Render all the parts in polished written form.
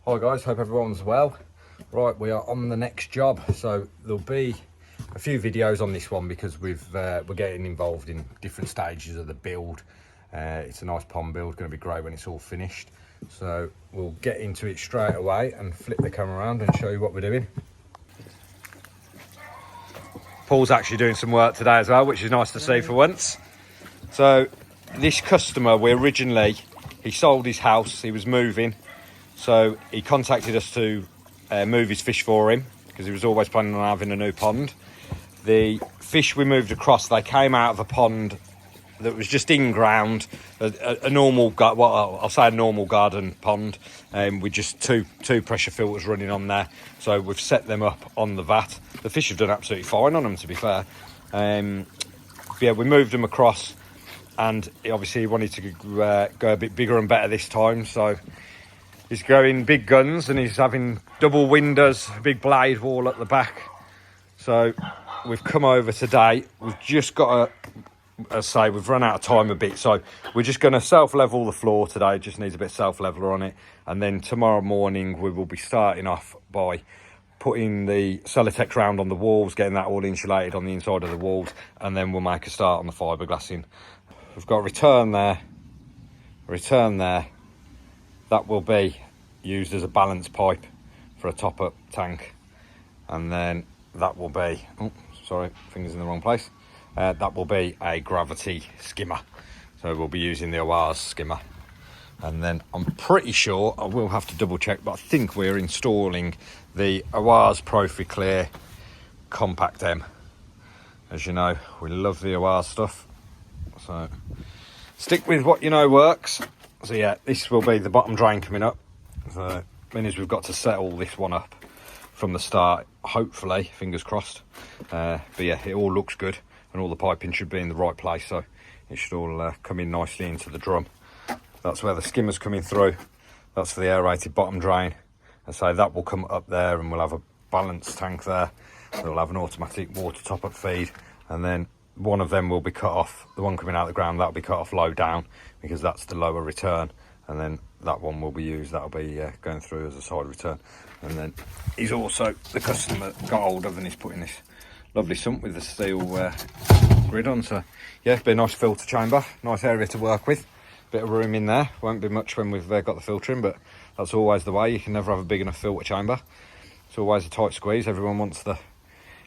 Hi guys, hope everyone's well. Right, we are on the next job, so there'll be a few videos on this one because we're getting involved in different stages of the build. It's a nice pond build, going to be great when it's all finished. So we'll get into it straight away and flip the camera around and show you what we're doing. Paul's actually doing some work today as well, which is nice to see for once. So this customer, he sold his house, he was moving. So he contacted us to move his fish for him because he was always planning on having a new pond. The fish we moved across, they came out of a pond that was just in ground, a normal, well, I'll say a normal garden pond, with just two pressure filters running on there. So we've set them up on the vat. The fish have done absolutely fine on them, to be fair. Yeah, we moved them across, and obviously he wanted to go a bit bigger and better this time. So he's going big guns and he's having double windows, a big blade wall at the back. So we've come over today. We've just got to, as I say, we've run out of time a bit. So we're just going to self-level the floor today. It just needs a bit of self-leveler on it. And then tomorrow morning we will be starting off by putting the Celotex round on the walls, getting that all insulated on the inside of the walls. And then we'll make a start on the fiberglassing. We've got a return there. That will be used as a balance pipe for a top-up tank. And then that will be, oh, sorry, fingers in the wrong place. That will be a gravity skimmer. So we'll be using the Oase skimmer. And then I'm pretty sure, I will have to double check, but I think we're installing the Oase Proficlear Compact M. As you know, we love the Oase stuff. So stick with what you know works. So yeah, this will be the bottom drain coming up. So means we've got to set all this one up from the start, hopefully, fingers crossed. But yeah, it all looks good and all the piping should be in the right place, so it should all come in nicely into the drum. That's where the skimmer's coming through. That's for the aerated bottom drain. And so that will come up there and we'll have a balance tank there. We'll have an automatic water top-up feed, and then one of them will be cut off. The one coming out of the ground, that'll be cut off low down because that's the lower return, and then that one will be used, that'll be going through as a side return. And then he's also, the customer got hold of and he's putting this lovely sump with the steel grid on. So yeah, it'll be a nice filter chamber, nice area to work with, bit of room in there. Won't be much when we've got the filter in, but that's always the way. You can never have a big enough filter chamber. It's always a tight squeeze. Everyone wants the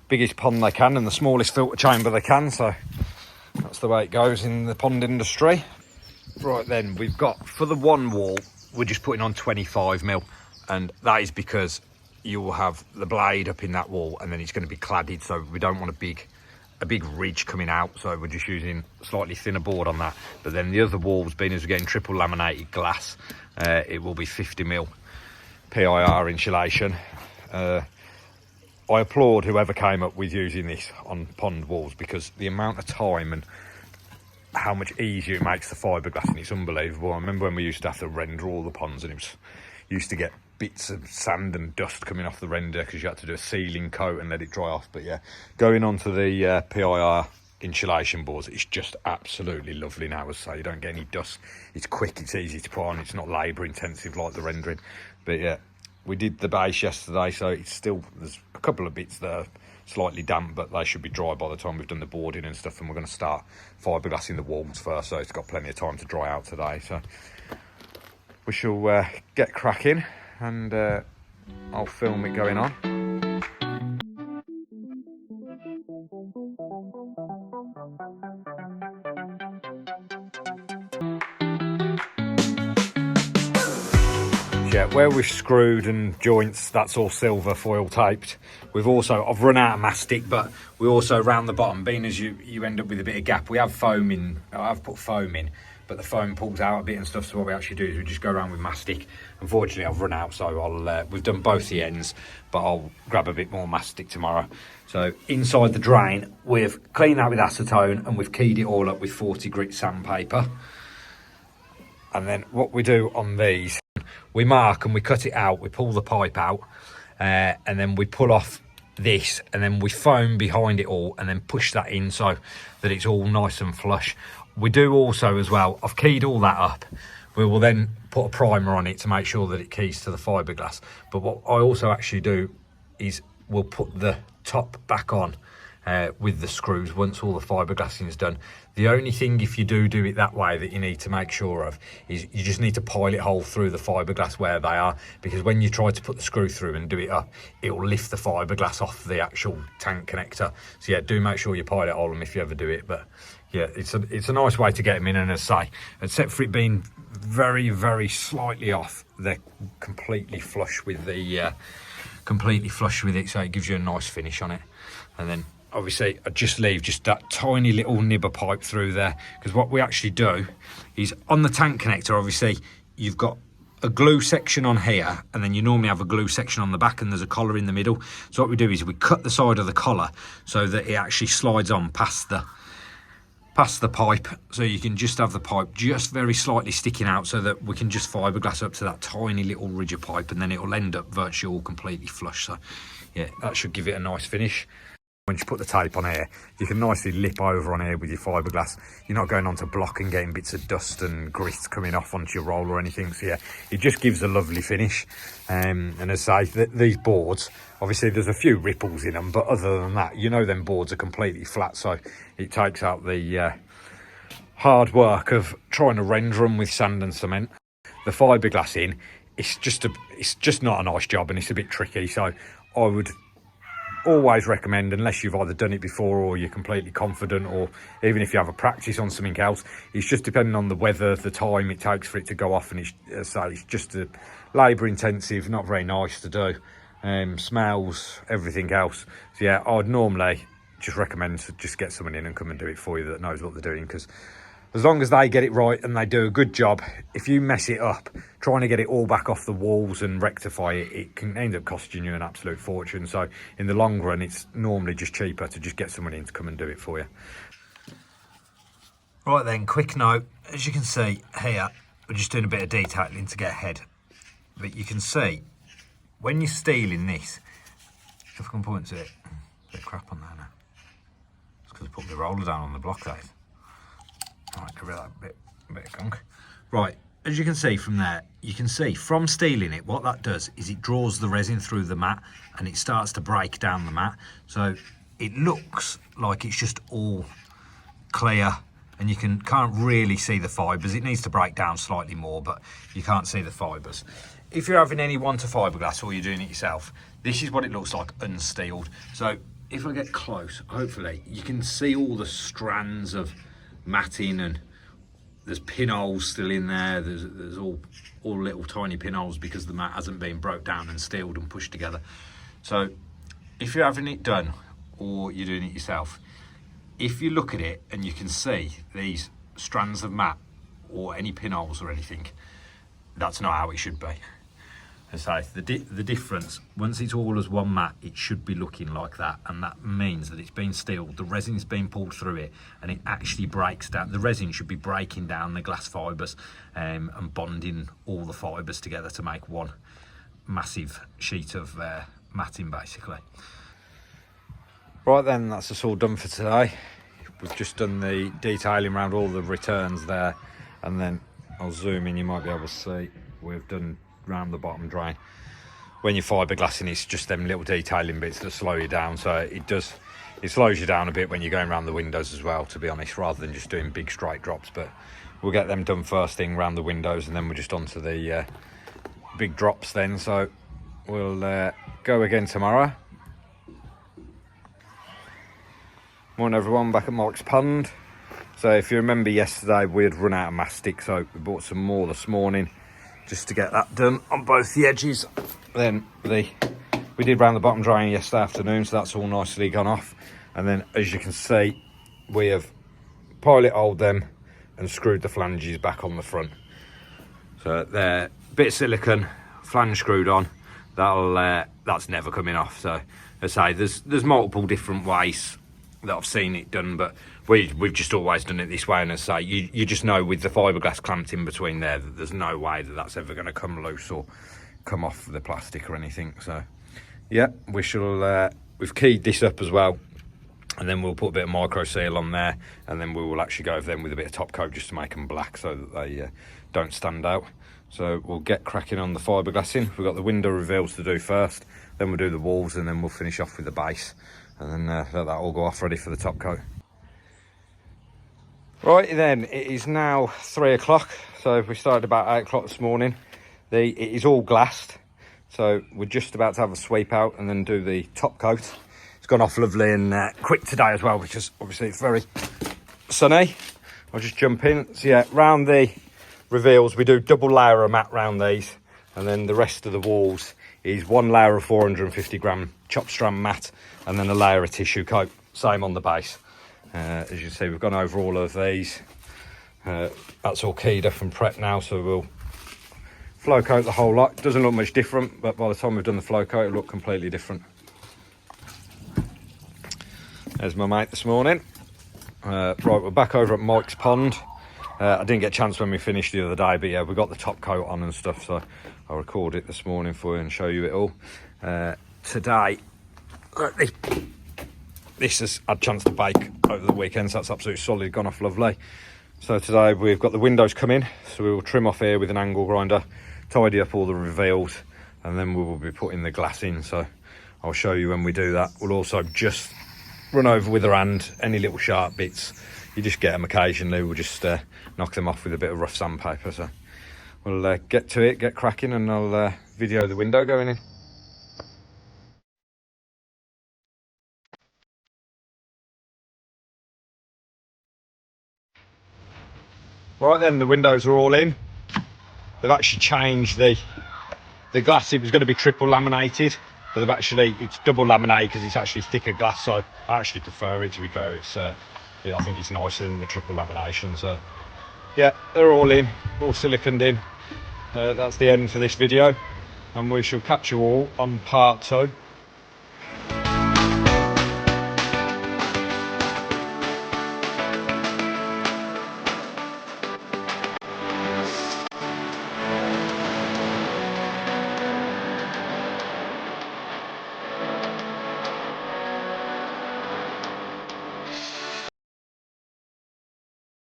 biggest pond they can and the smallest filter chamber they can, so that's the way it goes in the pond industry. Right then, we've got, for the one wall, we're just putting on 25mm, and that is because you will have the blade up in that wall and then it's going to be cladded, so we don't want a big ridge coming out, so we're just using slightly thinner board on that. But then the other walls, being as we're getting triple laminated glass, it will be 50mm PIR insulation. I applaud whoever came up with using this on pond walls, because the amount of time and how much easier it makes the fiberglassing, it's unbelievable. I remember when we used to have to render all the ponds, and used to get bits of sand and dust coming off the render because you had to do a sealing coat and let it dry off. But yeah, going on to the PIR insulation boards, it's just absolutely lovely now. As I say, you don't get any dust, it's quick, it's easy to put on, it's not labour intensive like the rendering. But yeah, we did the base yesterday, so it's still, there's a couple of bits that are slightly damp, but they should be dry by the time we've done the boarding and stuff. And we're going to start fiberglassing the walls first, so it's got plenty of time to dry out today. So we shall get cracking, and I'll film it going on. Yeah, where we've screwed and joints, that's all silver foil taped. I've run out of mastic, but we also, round the bottom, being as you end up with a bit of gap, we have foam in. I've put foam in, but the foam pulls out a bit and stuff, so what we actually do is we just go around with mastic. Unfortunately, I've run out, so we've done both the ends, but I'll grab a bit more mastic tomorrow. So inside the drain, we've cleaned that with acetone and we've keyed it all up with 40 grit sandpaper. And then what we do on these, we mark and we cut it out, we pull the pipe out, and then we pull off this, and then we foam behind it all and then push that in so that it's all nice and flush. We do also as well, I've keyed all that up, We will then put a primer on it to make sure that it keys to the fiberglass. But what I also actually do is we'll put the top back on with the screws once all the fiberglassing is done. The only thing, if you do it that way, that you need to make sure of is you just need to pilot hole through the fiberglass where they are, because when you try to put the screw through and do it up, it will lift the fiberglass off the actual tank connector. So yeah, do make sure you pilot hole them if you ever do it. But yeah, it's a nice way to get them in, and as I say, except for it being very, very slightly off, they're completely flush with the so it gives you a nice finish on it. And then obviously I just leave just that tiny little nibber pipe through there, because what we actually do is on the tank connector, obviously you've got a glue section on here, and then you normally have a glue section on the back, and there's a collar in the middle. So what we do is we cut the side of the collar so that it actually slides on past the pipe, so you can just have the pipe just very slightly sticking out, so that we can just fiberglass up to that tiny little rigid pipe, and then it will end up virtually all completely flush. So yeah, that should give it a nice finish. Once you put the tape on here, you can nicely lip over on here with your fiberglass. You're not going onto block and getting bits of dust and grit coming off onto your roll or anything. So yeah, it just gives a lovely finish. And as I say, these boards, obviously there's a few ripples in them, but other than that, you know, them boards are completely flat, so it takes out the hard work of trying to render them with sand and cement. The fiberglassing, it's just not a nice job, and it's a bit tricky. So I would always recommend, unless you've either done it before or you're completely confident, or even if you have a practice on something else, it's just depending on the weather, the time it takes for it to go off, and it's just a labour intensive, not very nice to do, smells, everything else. So yeah, I'd normally just recommend to just get someone in and come and do it for you that knows what they're doing, because as long as they get it right and they do a good job, if you mess it up, trying to get it all back off the walls and rectify it, it can end up costing you an absolute fortune. So in the long run, it's normally just cheaper to just get someone in to come and do it for you. Right then, quick note, as you can see here, we're just doing a bit of detailing to get ahead. But you can see, when you're steeling this, if I can point to it, a bit of crap on there now. It's because I put the roller down on the block, that is. Right, get rid of that bit of gunk. Right, as you can see from there, you can see from steeling it, what that does is it draws the resin through the mat, and it starts to break down the mat. So it looks like it's just all clear, and you can't really see the fibres. It needs to break down slightly more, but you can't see the fibres. If you're having any one to fiberglass or you're doing it yourself, this is what it looks like unsteeled. So if I get close, hopefully you can see all the strands of matting, and there's pinholes still in there. There's all little tiny pinholes because the mat hasn't been broke down and steeled and pushed together. So if you're having it done or you're doing it yourself, if you look at it and you can see these strands of mat or any pinholes or anything, that's not how it should be. So the difference, once it's all as one mat, it should be looking like that, and that means that it's been steeled, the resin's been pulled through it, and it actually breaks down. The resin should be breaking down the glass fibres and bonding all the fibres together to make one massive sheet of matting, basically. Right then, that's us all done for today. We've just done the detailing around all the returns there, and then I'll zoom in, you might be able to see we've done round the bottom drain. When you're fiberglassing, it's just them little detailing bits that slow you down, so it slows you down a bit when you're going around the windows as well, to be honest, rather than just doing big straight drops. But we'll get them done first thing around the windows, and then we're just onto the big drops then. So we'll go again tomorrow. Morning everyone, back at Mike's Pond. So if you remember yesterday, we had run out of mastic, so we bought some more this morning just to get that done on both the edges. Then we did round the bottom drying yesterday afternoon, so that's all nicely gone off. And then as you can see, we have pilot holed them and screwed the flanges back on the front. So they're a bit of silicone, flange screwed on. That's never coming off. So as I say, there's multiple different ways that I've seen it done, but we've just always done it this way. And as I say, you just know with the fiberglass clamped in between there that there's no way that that's ever going to come loose or come off the plastic or anything. So yeah, we've keyed this up as well and then we'll put a bit of micro seal on there, and then we will actually go over them with a bit of top coat just to make them black so that they don't stand out. So we'll get cracking on the fiberglassing. We've got the window reveals to do first, then we'll do the walls, and then we'll finish off with the base, and then let that all go off ready for the top coat. Right then, it is now 3 o'clock, so we started about 8 o'clock this morning. It is all glassed, so we're just about to have a sweep out and then do the top coat. It's gone off lovely and quick today as well, because obviously it's very sunny. I'll just jump in. So yeah, round the reveals we do double layer of matte round these, and then the rest of the walls is 1 layer of 450 gram chop strand matte, and then a layer of tissue coat, same on the base. As you can see, we've gone over all of these. That's all keyed up and prepped now, so we'll flow coat the whole lot. Doesn't look much different, but by the time we've done the flow coat, it'll look completely different. There's my mate this morning. Right, we're back over at Mike's Pond. I didn't get a chance when we finished the other day, but yeah, we got the top coat on and stuff, so I'll record it this morning for you and show you it all. Today, this has had a chance to bake over the weekend, so that's absolutely solid, gone off lovely. So today we've got the windows coming, so we will trim off here with an angle grinder, tidy up all the reveals, and then we will be putting the glass in. So I'll show you when we do that. We'll also just run over with our hand any little sharp bits. You just get them occasionally. We'll just knock them off with a bit of rough sandpaper. So we'll get to it, get cracking, and I'll video the window going in. Right then, the windows are all in. They've actually changed the glass. It was going to be triple laminated, but it's double laminated because it's actually thicker glass. So I actually prefer it, to be fair. It's yeah, I think it's nicer than the triple lamination. So yeah, they're all in, all siliconed in. That's the end for this video, and we shall catch you all on part 2.